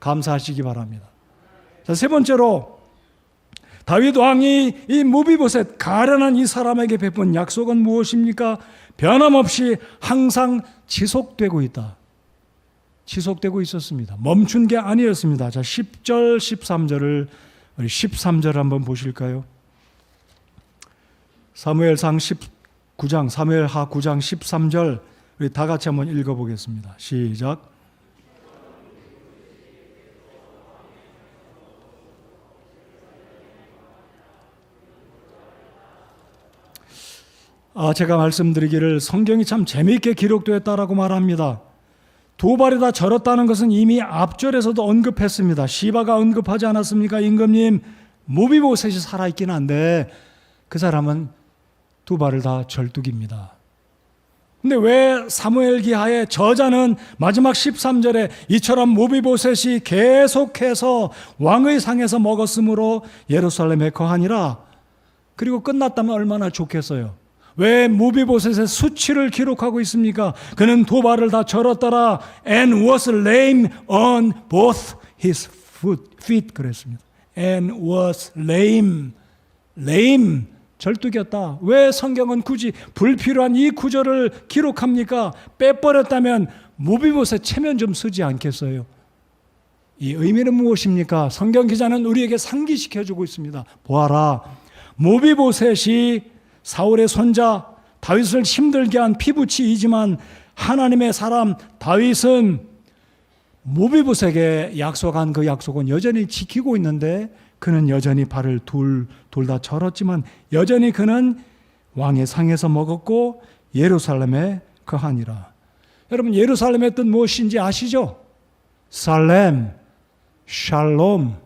감사하시기 바랍니다. 자, 세 번째로 다윗 왕이 이 무비보셋 가련한 이 사람에게 베푼 약속은 무엇입니까? 변함없이 항상 지속되고 있다. 지속되고 있었습니다. 멈춘 게 아니었습니다. 자, 10절, 13절을 우리 13절 한번 보실까요? 사무엘상 19장, 사무엘하 9장 13절 우리 다 같이 한번 읽어보겠습니다. 시작. 제가 말씀드리기를 성경이 참 재미있게 기록되었다라고 말합니다. 두 발이 다 절었다는 것은 이미 앞절에서도 언급했습니다. 시바가 언급하지 않았습니까? 임금님, 모비보셋이 살아있긴 한데 그 사람은 두 발을 다 절뚝입니다. 근데 왜 사무엘 기하의 저자는 마지막 13절에 이처럼 모비보셋이 계속해서 왕의 상에서 먹었으므로 예루살렘에 거하니라. 그리고 끝났다면 얼마나 좋겠어요. 왜 모비보셋의 수치를 기록하고 있습니까? 그는 두 발을 다 절었더라. And was lame on both his feet. 그랬습니다. And was lame. 절뚝이었다. 왜 성경은 굳이 불필요한 이 구절을 기록합니까? 빼버렸다면 모비보셋 체면 좀 쓰지 않겠어요? 이 의미는 무엇입니까? 성경 기자는 우리에게 상기시켜주고 있습니다. 보아라, 모비보셋이 사울의 손자 다윗을 힘들게 한 피부치이지만 하나님의 사람 다윗은 모비보셋에게 약속한 그 약속은 여전히 지키고 있는데 그는 여전히 발을 둘 다 절었지만 여전히 그는 왕의 상에서 먹었고 예루살렘에 거하니라. 여러분, 예루살렘의 뜻 무엇인지 아시죠? 살렘, 샬롬.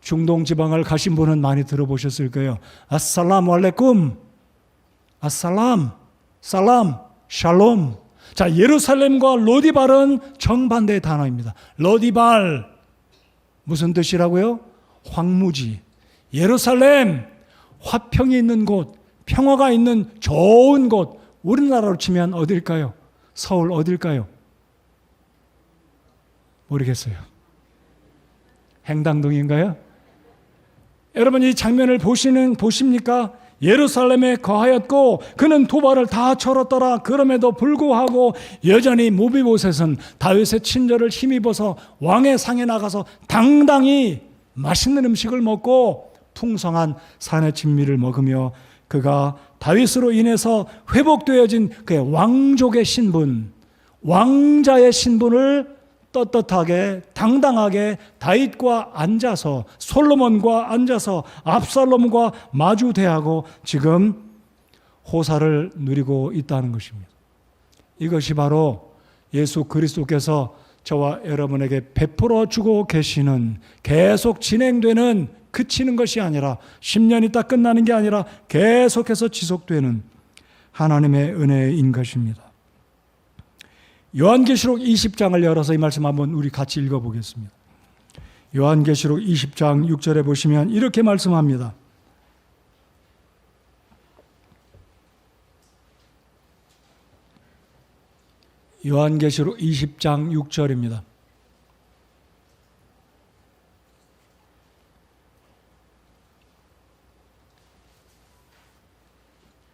중동 지방을 가신 분은 많이 들어보셨을 거예요. 아살람 알레쿰, 아살람, 살람, 샬롬. 자, 예루살렘과 로디발은 정반대의 단어입니다. 로디발 무슨 뜻이라고요? 황무지. 예루살렘, 화평이 있는 곳, 평화가 있는 좋은 곳. 우리나라로 치면 어딜까요? 서울 어딜까요? 모르겠어요. 행당동인가요? 여러분, 이 장면을 보십니까? 예루살렘에 거하였고 그는 두 발을 다 절었더라. 그럼에도 불구하고 여전히 모비보셋은 다윗의 친절을 힘입어서 왕의 상에 나가서 당당히 맛있는 음식을 먹고 풍성한 산의 진미를 먹으며 그가 다윗으로 인해서 회복되어진 그의 왕족의 신분, 왕자의 신분을 떳떳하게 당당하게 다윗과 앉아서, 솔로몬과 앉아서 압살롬과 마주대하고 지금 호사를 누리고 있다는 것입니다. 이것이 바로 예수 그리스도께서 저와 여러분에게 베풀어 주고 계시는, 계속 진행되는, 그치는 것이 아니라 10년 있다 끝나는 게 아니라 계속해서 지속되는 하나님의 은혜인 것입니다. 요한계시록 20장을 열어서 이 말씀 한번 우리 같이 읽어보겠습니다. 요한계시록 20장 6절에 보시면 이렇게 말씀합니다. 요한계시록 20장 6절입니다.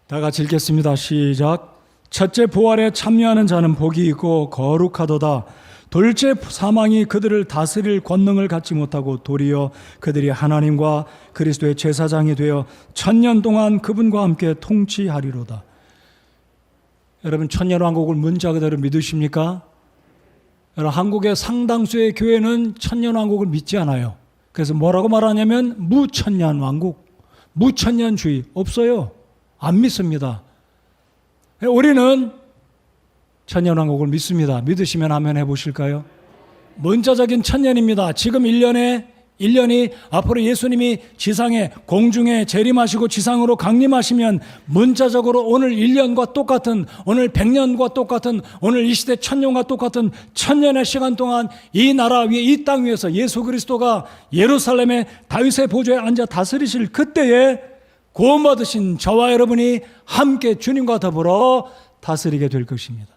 다 같이 읽겠습니다. 시작. 첫째 부활에 참여하는 자는 복이 있고 거룩하도다. 둘째 사망이 그들을 다스릴 권능을 갖지 못하고 도리어 그들이 하나님과 그리스도의 제사장이 되어 1000년 동안 그분과 함께 통치하리로다. 여러분, 천년왕국을 문자 그대로 믿으십니까? 여러분, 한국의 상당수의 교회는 천년왕국을 믿지 않아요. 그래서 뭐라고 말하냐면 무천년왕국, 무천년주의 없어요. 안 믿습니다. 우리는 천년왕국을 믿습니다. 믿으시면 아멘 해보실까요? 문자적인 천년입니다. 지금 1년이 앞으로 예수님이 지상에 공중에 재림하시고 지상으로 강림하시면 문자적으로 오늘 1년과 똑같은, 오늘 100년과 똑같은, 오늘 이 시대 1000년과 똑같은 1000년의 시간 동안 이 나라 위에, 이 땅 위에서 예수 그리스도가 예루살렘의 다윗의 보좌에 앉아 다스리실 그때에 구원받으신 저와 여러분이 함께 주님과 더불어 다스리게 될 것입니다.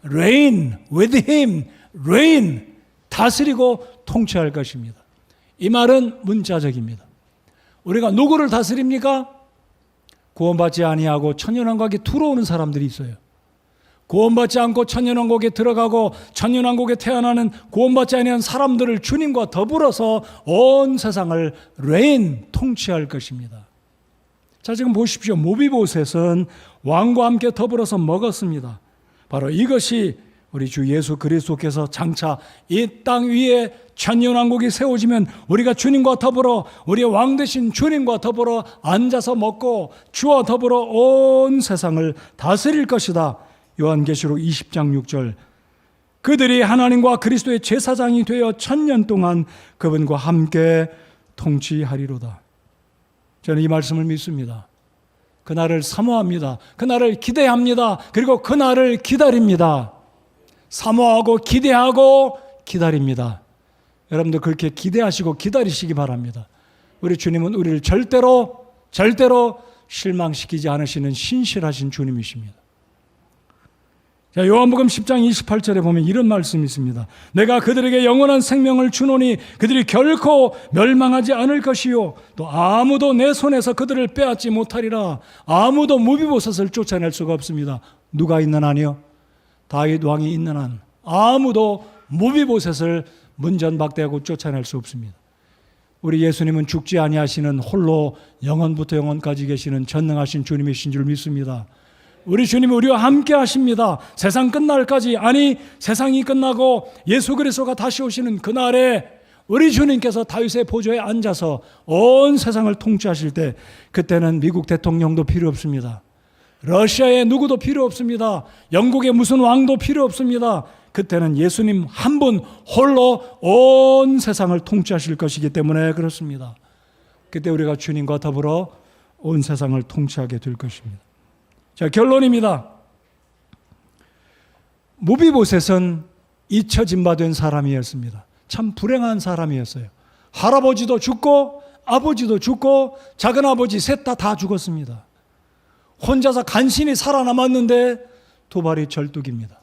Reign with him, reign, 다스리고 통치할 것입니다. 이 말은 문자적입니다. 우리가 누구를 다스립니까? 구원받지 아니하고 천년왕국에 들어오는 사람들이 있어요. 구원받지 않고 천년왕국에 들어가고 천년왕국에 태어나는 구원받지 아니한 사람들을 주님과 더불어서 온 세상을 reign, 통치할 것입니다. 자, 지금 보십시오. 모비보셋은 왕과 함께 더불어서 먹었습니다. 바로 이것이 우리 주 예수 그리스도께서 장차 이 땅 위에 천년왕국이 세워지면 우리가 주님과 더불어, 우리의 왕 되신 주님과 더불어 앉아서 먹고 주와 더불어 온 세상을 다스릴 것이다. 요한계시록 20장 6절. 그들이 하나님과 그리스도의 제사장이 되어 1000년 동안 그분과 함께 통치하리로다. 저는 이 말씀을 믿습니다. 그날을 사모합니다. 그날을 기대합니다. 그리고 그날을 기다립니다. 사모하고 기대하고 기다립니다. 여러분들 그렇게 기대하시고 기다리시기 바랍니다. 우리 주님은 우리를 절대로 실망시키지 않으시는 신실하신 주님이십니다. 자, 요한복음 10장 28절에 보면 이런 말씀이 있습니다. 내가 그들에게 영원한 생명을 주노니 그들이 결코 멸망하지 않을 것이요 또 아무도 내 손에서 그들을 빼앗지 못하리라. 아무도 무비보셋을 쫓아낼 수가 없습니다. 누가 있는 한이요? 다윗 왕이 있는 한 아무도 무비보셋을 문전박대하고 쫓아낼 수 없습니다. 우리 예수님은 죽지 아니하시는 홀로 영원부터 영원까지 계시는 전능하신 주님이신 줄 믿습니다. 우리 주님이 우리와 함께 하십니다. 세상 끝날까지, 아니 세상이 끝나고 예수 그리스도가 다시 오시는 그날에 우리 주님께서 다윗의 보좌에 앉아서 온 세상을 통치하실 때 그때는 미국 대통령도 필요 없습니다. 러시아의 누구도 필요 없습니다. 영국의 무슨 왕도 필요 없습니다. 그때는 예수님 한 분 홀로 온 세상을 통치하실 것이기 때문에 그렇습니다. 그때 우리가 주님과 더불어 온 세상을 통치하게 될 것입니다. 자, 결론입니다. 무비보셋은 잊혀진 바 된 사람이었습니다. 참 불행한 사람이었어요. 할아버지도 죽고 아버지도 죽고 작은아버지 셋 다 죽었습니다. 혼자서 간신히 살아남았는데 두 발이 절뚝입니다.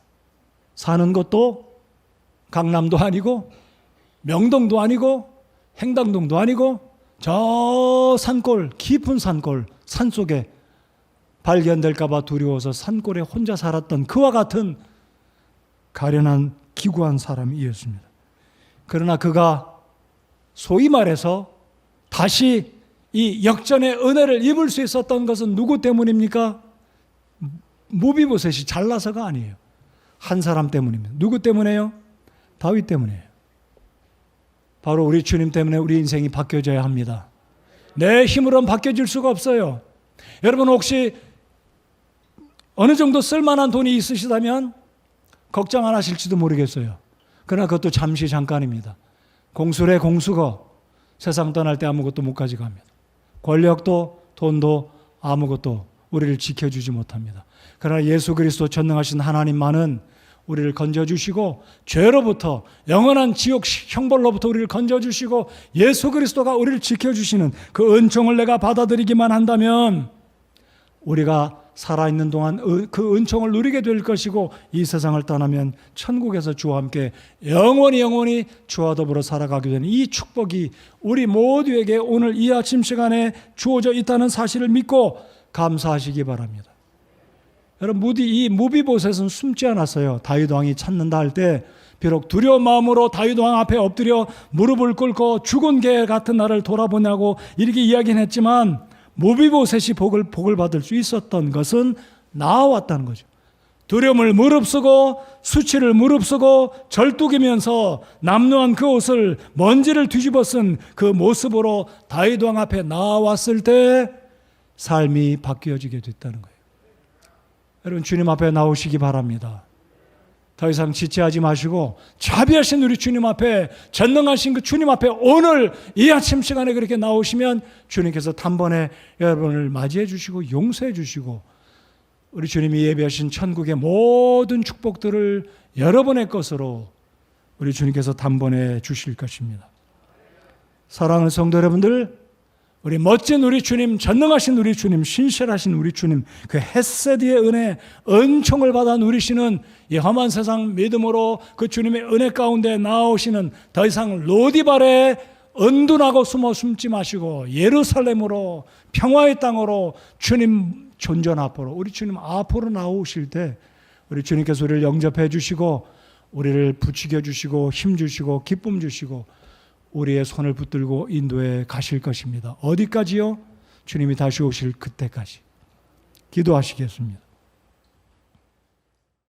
사는 것도 강남도 아니고 명동도 아니고 행당동도 아니고 저 산골, 깊은 산골, 산속에 발견될까 봐 두려워서 산골에 혼자 살았던 그와 같은 가련한 기구한 사람이었습니다. 그러나 그가 소위 말해서 다시 이 역전의 은혜를 입을 수 있었던 것은 누구 때문입니까? 무비보셋이 잘나서가 아니에요. 한 사람 때문입니다. 누구 때문에요? 다윗 때문이에요. 바로 우리 주님 때문에 우리 인생이 바뀌어져야 합니다. 내 힘으로는 바뀌어질 수가 없어요. 여러분 혹시 어느 정도 쓸만한 돈이 있으시다면 걱정 안 하실지도 모르겠어요. 그러나 그것도 잠시 잠깐입니다. 공수래 공수거 세상 떠날 때 아무것도 못 가져갑니다. 권력도 돈도 아무것도 우리를 지켜주지 못합니다. 그러나 예수 그리스도 전능하신 하나님만은 우리를 건져주시고 죄로부터 영원한 지옥 형벌로부터 우리를 건져주시고 예수 그리스도가 우리를 지켜주시는 그 은총을 내가 받아들이기만 한다면 우리가 살아있는 동안 그 은총을 누리게 될 것이고 이 세상을 떠나면 천국에서 주와 함께 영원히 주와 더불어 살아가게 되는 이 축복이 우리 모두에게 오늘 이 아침 시간에 주어져 있다는 사실을 믿고 감사하시기 바랍니다. 여러분 이 무비보셋은 숨지 않았어요. 다윗 왕이 찾는다 할 때 비록 두려운 마음으로 다윗 왕 앞에 엎드려 무릎을 꿇고 죽은 개 같은 나를 돌아보냐고 이렇게 이야기는 했지만 무비보셋이 복을 받을 수 있었던 것은 나아왔다는 거죠. 두려움을 무릅쓰고 수치를 무릅쓰고 절뚝이면서 남루한 그 옷을 먼지를 뒤집어 쓴 그 모습으로 다윗 왕 앞에 나아왔을 때 삶이 바뀌어지게 됐다는 거예요. 여러분 주님 앞에 나오시기 바랍니다. 더 이상 지체하지 마시고 자비하신 우리 주님 앞에 전능하신 그 주님 앞에 오늘 이 아침 시간에 그렇게 나오시면 주님께서 단번에 여러분을 맞이해 주시고 용서해 주시고 우리 주님이 예비하신 천국의 모든 축복들을 여러분의 것으로 우리 주님께서 단번에 주실 것입니다. 사랑하는 성도 여러분들, 우리 멋진 우리 주님, 전능하신 우리 주님, 신실하신 우리 주님, 그 헤세드의 은혜, 은총을 받아 누리시는 이 험한 세상 믿음으로 그 주님의 은혜 가운데 나오시는 더 이상 로디발에 은둔하고 숨지 마시고 예루살렘으로 평화의 땅으로 주님 존전 앞으로 우리 주님 앞으로 나오실 때 우리 주님께서 우리를 영접해 주시고 우리를 부추겨 주시고 힘 주시고 기쁨 주시고 우리의 손을 붙들고 인도해 가실 것입니다. 어디까지요? 주님이 다시 오실 그때까지. 기도하시겠습니다.